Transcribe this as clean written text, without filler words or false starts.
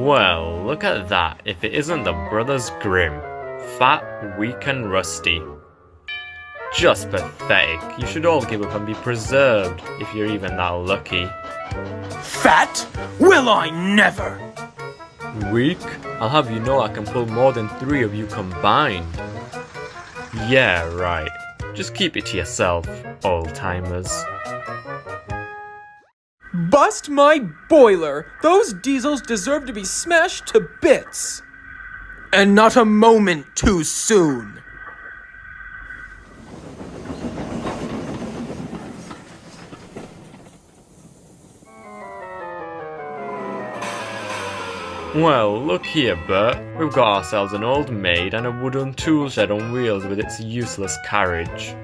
Well, look at that, if it isn't the Brothers Grimm. Fat, weak and rusty. Just pathetic. You should all give up and be preserved, if you're even that lucky. Fat? Will I never! Weak? I'll have you know I can pull more than 3 of you combined. Yeah, right. Just keep it to yourself, old-timers. Bust my boiler! Those diesels deserve to be smashed to bits! And not a moment too soon! Well, look here, Bert. We've got ourselves an old maid and a wooden tool shed on wheels with its useless carriage.